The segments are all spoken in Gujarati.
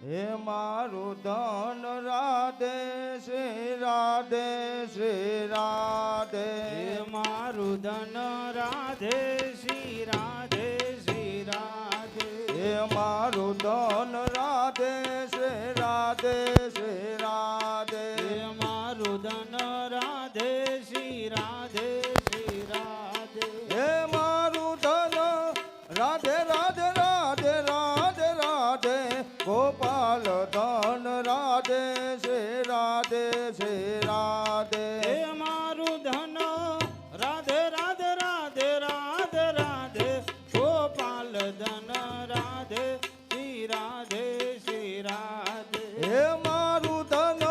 હે મારું ધન રાધે શ્રી રાધે શ્રી રાધે. હે મારું ધન રાધે શ્રી રાધે શ્રી રાધે. હે મારું ધન રાધે શ્રી રાધે શ્રી રાધે. હે મારું ધન રાધે શ્રી રાધે શ્રી રાધે. હે મારું ધન રાધે રાધે રાધે રાધે રાધે ગોપાલ ધન રાધે શ્રી રાધે શ્રી રાધે. હે મારું ધન રાધે રાધે રાધે રાધે રાધે ગોપાલ ધન રાધે શ્રી રાધે શ્રી રાધે. હે મારું ધન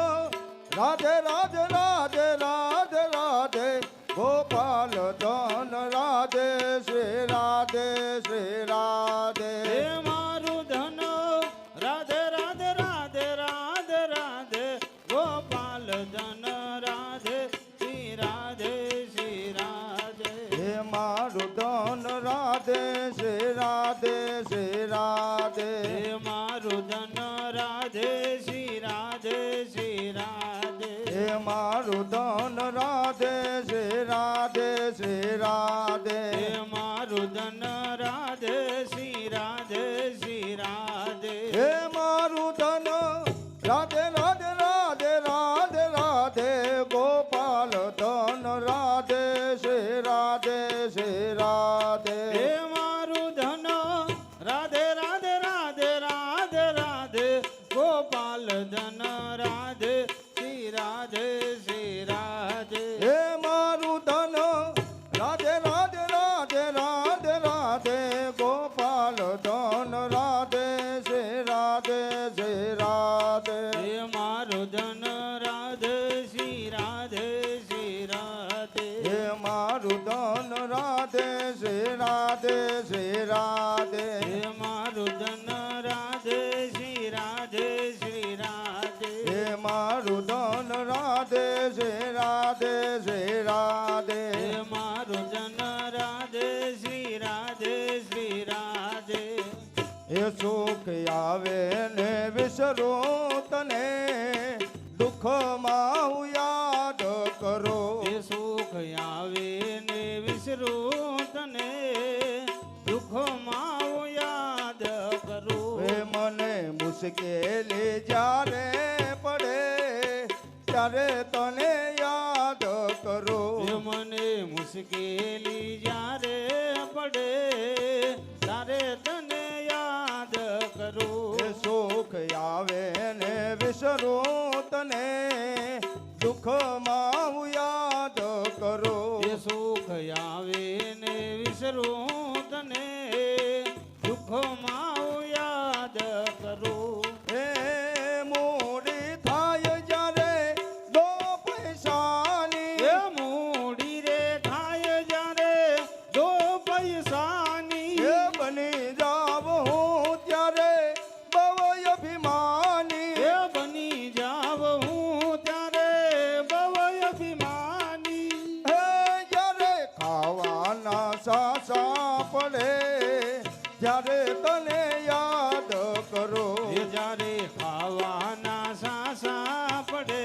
રાધે રાધે રાધે રાધે રાધે ગોપાલ ધન રાધે શ્રી રાધે શ્રી રાધે. હે મારું ધન રાધે રાધે રાધે રાધે રાધે ગોપાલ ધન રાધે શ્રી રાધે શ્રી રાધે. હે મારું ધન રાધે શ્રી રાધે શ્રી રાધે. હે મારું ધન રાધે શ્રી રાધે શ્રી રાધે. હે મારું ધન રાધે શ્રી રાધે શ્રી રાધે. હે મારું ધન રાધે શ્રી રાધે શ્રી રાધે. હે મારું ધન રાધે રાધે રાધે રાધે રાધે ગોપાલ ધન રાધે શ્રી રાધે શ્રી રાધે. હે મારું ધન રાધે રાધે રાધે રાધે રાધે ગોપાલ ધન રાધે શ્રી રાધે શ્રી રાધે. હે મારું ધન રાધે રાધે રાધે રાધે રાધે ગોપાલ ધન રાધે શ્રી રાધે શ્રી રાધે. હે મારું ધન રાધે શ્રી રાધે શ્રી રાધે. હે મારું ધન રાધે શ્રી રાધે શ્રી રાધે. હે મારું ધન રાધે શ્રી રાધે શ્રી રાધે. હે મારું ધન રાધે શ્રી રાધે શ્રી રાધે. હે મારું ધન રાધે શ્રી રાધે શ્રી રાધે. એ સુખ આવે ને વિસરું તને દુઃખમાં હું યાદ કરો. એ સુખ આવે ને વિસરું તને દુઃખમાં હું યાદ કરું. એ મને મુશ્કેલી જ્યારે પડે ત્યારે તને યાદ કરો. એ મને મુશ્કેલી જ્યારે પડે ત્યારે તને યાદ કરું. એ સુખ આવે ને વિસરું તને દુઃખમાં હું યાદ કરો. એ સુખ આવે ને વિસરું તને દુઃખમાં હું યાદ કરું. એ મૂડી થાય જ્યારે દો પૈસાની. એ મૂડી રે થાય જ્યારે દો પૈસાની. એ બની જાવ હું ત્યારે બહુ અભિમાની. એ બની જાવ હું ત્યારે બહુ અભિમાની. હે જ્યારે ખાવાના સાસા પડે ત્યારે તને યાદ કરો. એ જ્યારે ખાવાના સાસા પડે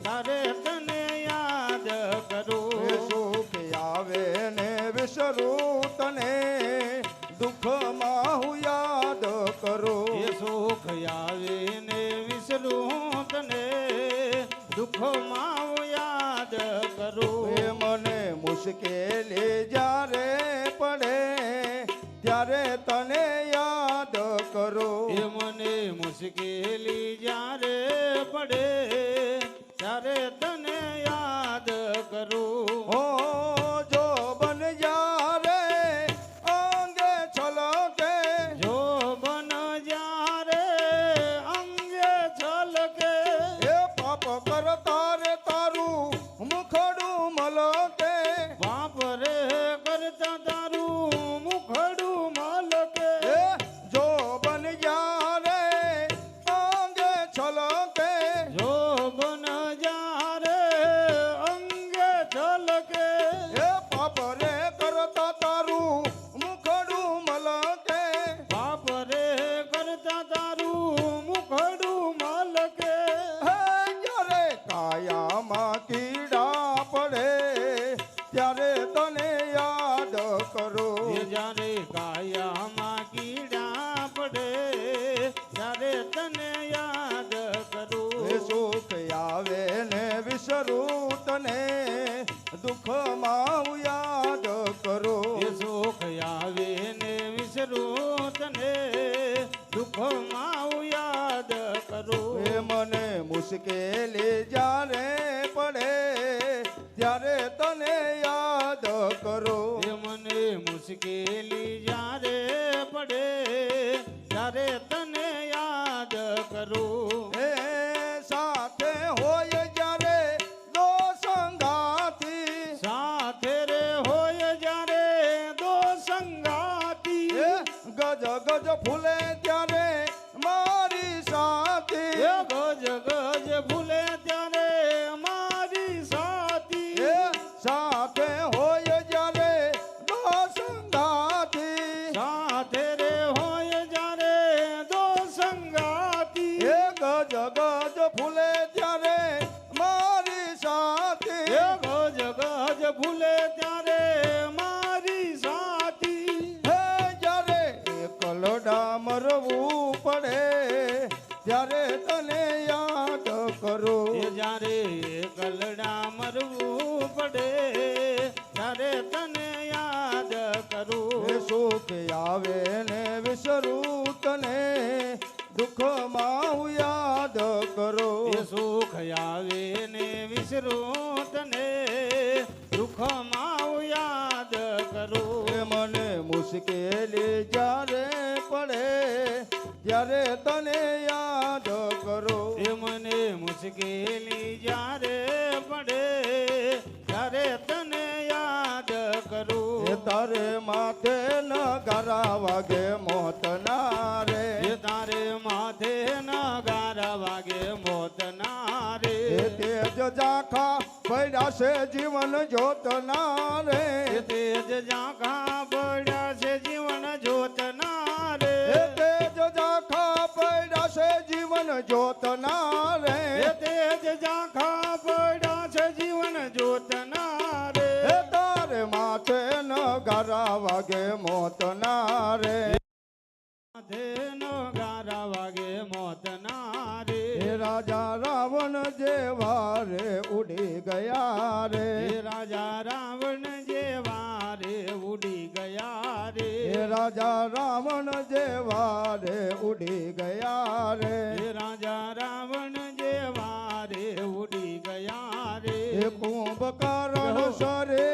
ત્યારે તને યાદ કરું. એ સુખ આવે ને વિસરું તને દુઃખમાં હું યાદ કરો. એ સુખ આવે ને વિસરું તને દુઃખમાં હું યાદ કરું. એ મને મુશ્કેલી જ્યારે પડે ત્યારે તને યાદ કરો. એ મને મુશ્કેલી જ્યારે પડે ત્યારે તને યાદ કરું. હો જો બન જ્યારે અંગે છલકે. જો બન જ્યારે અંગે છલકે. એ પાપ કરતા રે તારું મુખડું મલકે. બાપ રે કરતા તારું મુખડું મલકે. એ જો બન જ્યારે અંગે છલકે. જો બન જ્યારે અંગે એ જ્યારે કાયામાં કીડા પડે ત્યારે તને યાદ કરું એ સુખ આવે ને વિસરું તને દુઃખમાં હું યાદ કરું એ સુખ આવે ને વિસરું તને દુઃખમાં હું યાદ કરું એ મને મુશ્કેલી જ્યારે પડે ત્યારે તને યાદ કરું એ મને મુશ્કેલી જ્યારે પડે ત્યારે તને યાદ કરું એ સાથે હોય જ્યારે દો સંગાથી સાથે રે હોય જ્યારે દો સંગાતી એ ગજ ગજ ફૂલે ત્યારે મારી સાથી એ ગજ ગજ ભૂલે ત્યારે મારી સાથી એ સાથે હોય જ્યારે દો સંગાથી સાથે રે હોય જ્યારે દો સંગાતી એ ગજ ગજ ફૂલે ત્યારે મારી સાથી એ ગજ ગજ ભૂલે ત્યારે મારી સાથી હે જ્યારે એકલડા મરવું પડે ત્યારે તને યાદ કરું એ જ્યારે કલડા મરવું પડે ત્યારે તને યાદ કરું એ સુખ આવે ને વિસરું તને દુઃખમાં હું યાદ કરું એ સુખ આવે ને વિસરું તને દુઃખમાં હું યાદ કરું એ મને મુશ્કેલી જ્યારે પડે ત્યારે તને યાદ કરું એ મને મુશ્કેલી જ્યારે પડે ત્યારે તને યાદ કરું એ તારે માથે ન ગારા વાગે મોતના રે એ તારે માથે નગારા વાગે મોતના રે એ તેજ ઝાંખા પડ્યા છે જીવન જોતના રે એ તેજ ઝાંખા પડ્યા છે જીવન જોતના રે એ તેજ ઝાંખા પડ્યા છે જીવન જોતના રે એ તેજ ઝાંખા પડ્યા છે જીવન જોતના રે એ તારે માથે ન ગારા વાગે મોતના રે માથે નગારા વાગે મોતના રે એ રાજા રાવણ જેવા રે ઉડી ગયા રે એ રાજા રાવણ જેવા રે ઉડી ગયા રે એ રાજા રાવણ જેવા રે ઉડી ગયા રે એ રાજા રાવણ જેવા રે ઉડી ગયા રે એ કુંભકર્ણ સરે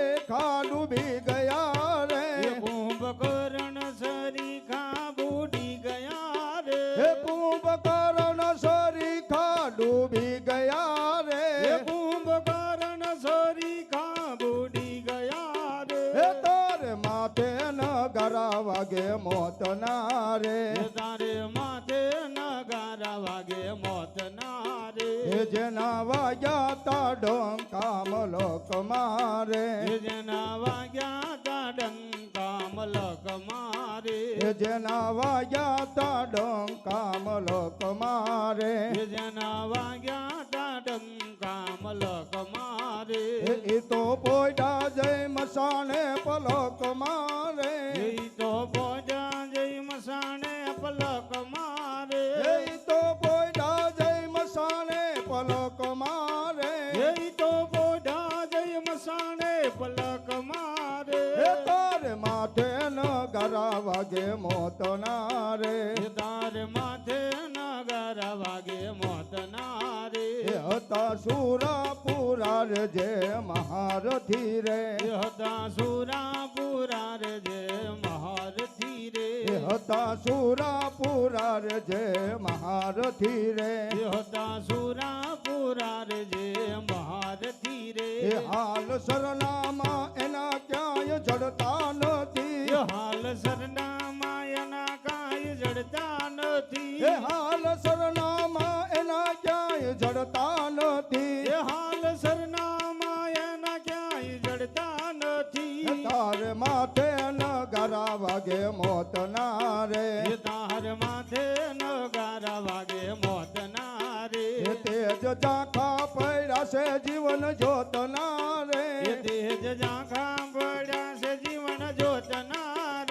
ડૂબી ગયા રે એ કુંભકર્ણ સરીખા બુડી ગયા રે એ કુંભકર્ણ સરીખા ડૂબી ગયા રે એ કુંભકર્ણ સરીખા બુડી ગયા રે એ તારે માથે ન ગરા વાગે મોતના રે એ તારે માથે નગારા વાગે મોતના રે એ જેના વાગ્યા તા ડોંકા મલક મારે એ જેના વાગ્યા તા ડંકા મલક મારે એ જેના વાગ્યા તા ડોંકા મલક મારે એ જેના વાગ્યા તા ડંકા મલક મારે એ તો પોઈડા જય મસાણે પલક મારે એ તો બોજા જઈ મસાણે પલક મારે એ તો પોઈડા જય મસાણે પલક મારે એ તો બોજા જઈ મસાણે પલક મારે એ તારે માથે ન ગરા વાગે મોતના રે એ તારે માથે નગારા વાગે મોતના રે એ હતા સુરાપુરા રે જે મહારથી રે એ હતા સુરાપુરા રે જે મહારથી રે એ હતા સુરાપુરા રે જે મહારથી રે એ હતા સુરાપુરા રે જે મહારથી રે એ હાલ સરનામાં એના ક્યાંય જડતા નથી એ હાલ સરનામાં એના કાંઈ જડતા નથી એ હાલ સરનામાં એના ક્યાંય જડતા નથી એ હાલ સરનામાં એના ક્યાંય જડતા નથી તારે માથે ન ગરા વાગે મોતના રે એ તાર માથે નગારા વાગે મોતના રે એ તેજ ઝાંખા પડ્યા છે જીવન જોતના રે એ તેજ ઝાંખા પડ્યા છે જીવન જોતના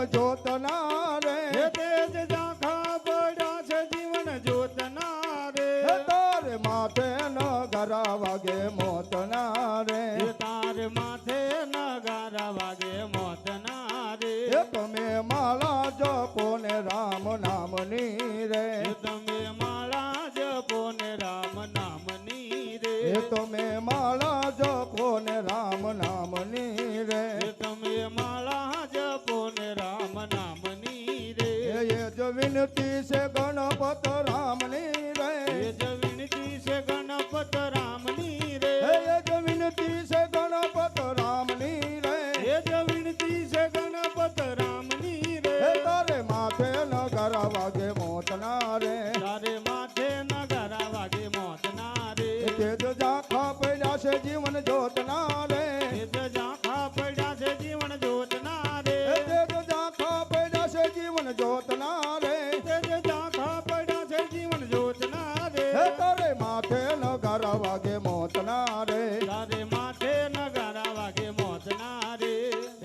જોતના રે હે તેજ ઝાંખા પડ્યા છે જીવન જ્યોતના રે હે તારે માથે ન ઘરા વાગે મોતના રે હે તારે માથે નગારા વાગે મોતના રે હે તમે માળા જપો ને રામ નામની રે હે તમે માળા જપો ને રામ નામની રે હે તમે માળા જપો ને રામ નામની રે હે તમે માળા જપો ને રામ નામની રે એ જ વિનતી છે ગણપત રામની રે એ જ વિનતી છે ગણપત રામની રે એ જ વિનતી છે ગણપત રામની રે એ જ વિનતી છે ગણપત રામની રે હે તારે માથે ન ઘરા વાગે મોતના રે તારે માથે નગારા વાગે મોતના રે તે જ ઝાંખા પડ્યા છે જીવન જોતના રે એ જ ઝાંખા પડ્યા છે જીવન જ્યોતના રે તે જ ઝાંખા પડ્યા છે જીવન જોતના રે તે જ ઝાંખા પડ્યા છે જીવન જ્યોતના રે હે તારે માથે ન ઘરા વાગે મોતના રે તારે માથે નગારા વાગે મોતના રે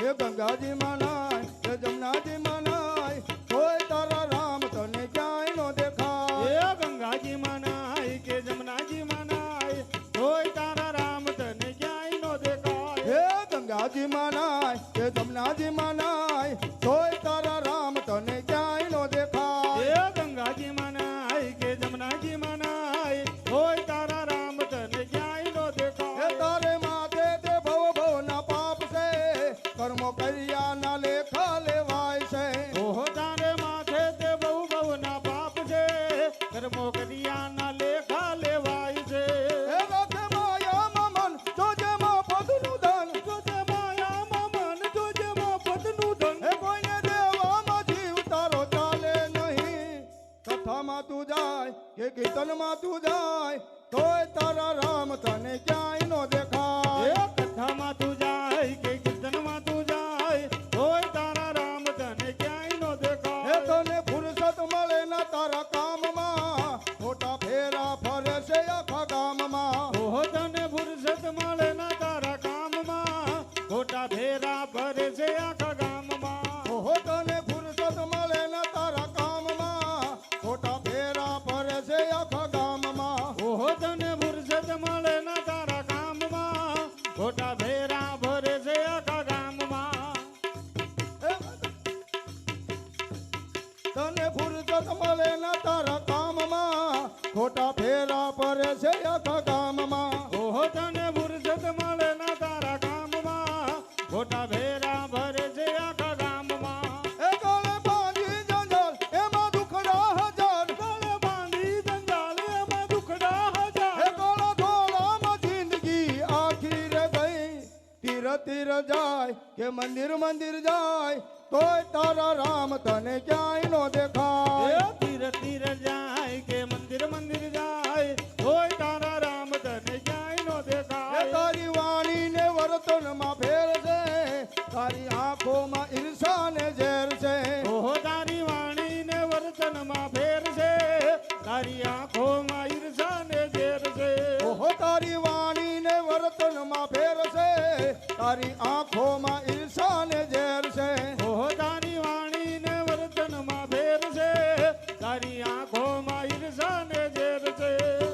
હે ગંગાજી માનાય હે જમનાજી માનાય કોઈ તારા રામ તને ક્યાંય નો દેખાય એ ગંગાજી મનાય કે જમનાજી મનાય કોઈ તારા રામ તને ક્યાંય નો દેખાય હે ગંગાજી માનાય હે જમનાજી માનાય કોઈ તારા રામ તને ક્યાંય નો દેખાય એ ગંગાજી મનાય કે જમનાજી મનાય કોઈ તારા રામ તને ક્યાંય નો હે દેખાય તારે માથે તે ભવ ભવના પાપ છે કર્મો કર્યા ના લેખા લેવાય છે ઓહો તારે માથે તે બહુ બહુ ના પાપ છે કર્મો કર્યા ના લેખા લેવાય છે હે રથે માયામાં મન જોજે મફતનું ધન જોજે માયામાં મન જોજે મફતનું ધન હે કોઈને દેવામાં જીવ તારો ચાલે નહીં કથામાં તું જાય કે કીર્તનમાં તું જાય તોય તારા રામ તને ક્યાંય નો એ દેખાય કથામાં તું જાય કે કીર્તનમાં તું જાય કોઈ તારા રામ તને ક્યાંય નો હે દેખાય તને ફુરસત મળે ના તારા કામમાં ખોટા ફેરા ફરે છે આખા ગામમાં ઓહો તને ફુરસત મળે ના તારા કામમાં ખોટા ફેરા ભરે છે આખા ગામમાં ઓહો તને ફુરસત મળે ના તારા કામમાં ખોટા ફેરા ફરે છે આખા ગામમાં ઓહો તને ફુરસત મળે ના તારા કામમાં ખોટા ફેરા ભરે છે આખા ગામમાં તને ફુરસત મળે ના તારા કામમાં ખોટા ફેરા ફરે છે આખા ગામમાં ઓહો તને ફુરસત મળે ના તારા કામમાં ખોટા ફેરા ભરે છે આખા ગામમાં એ ગળે બાંધી જંજળ એમાં દુખડા હજાર ગળે બાંધી જંજાલ એમાં દુખડા હજાર એ ગળા ધોળામાં જિંદગી આખી રે ગઈ તીર તીર જાય કે મંદિર મંદિર જાય તોય તારા રામ તને ક્યાંય નો એ દેખાય તીર તીર જાય કે મંદિર મંદિર જાય કોઈ તારા રામ તને ક્યાંય નો એ દેખાય તારી વાણી ને વર્તનમાં ફેર છે તારી આંખોમાં ઈર્ષા ને ઝેર છે ઓહો તારી વાણી ને વર્તનમાં ફેર છે તારી આંખોમાં ઈર્ષા ને ઝેર છે ઓહો તારી વાણી ને વર્તનમાં ફેર છે તારી આંખોમાં ઈર્ષા ને ઝેર છે ઓહો તારી વાણી ને વર્તનમાં ફેર છે તારી આંખોમાં ઈર્ષા ને ઝેર છે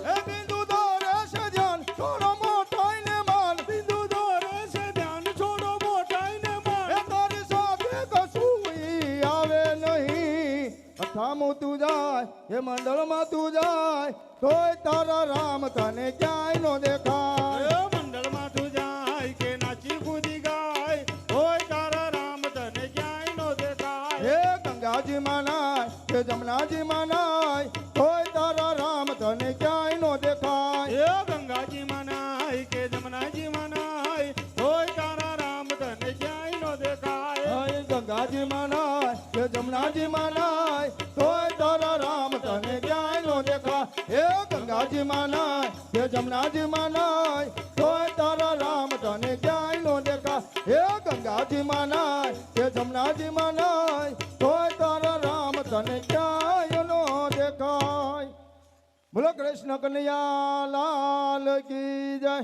એ બિંદુ દોરે છે ધ્યાન છોડો મોટાઈ ને માન બિંદુ દોરે છે ધ્યાન છોડો મોટાઈ ને એ માન તારી સાથે કશું ઈ આવે નહીં કથામાં તું જાય એ મંડળમાં તું જાય તોય તારા રામ તને ક્યાંય નો દેખાય એ મંડળમાં તું જાય કે નાચી કૂદી ગાય કોઈ તારા રામ તને ક્યાંય નો દેખાય હે ગંગાજી માનાય કે જમનાજી માનાય તોય તારા રામ તને ક્યાંય નો દેખાય એ ગંગાજી મનાય કે જમનાજી મનાય કોઈ તારા રામ તને ક્યાંય નો દેખાય હે ગંગાજી માનાય કે જમનાજી માનાય તોય તારા રામ તને ક્યાંય નો દેખાય હે ગંગાજી માનાય કે જમનાજી માનાય તોય તારા રામ તને ક્યાંય નો દેખાય હે ગંગાજી માનાય કે જમનાજી માનાય તોય તારા રામ તને ક્યાંય નો દેખાય બોલો કૃષ્ણ કનૈયા લાલ કી જય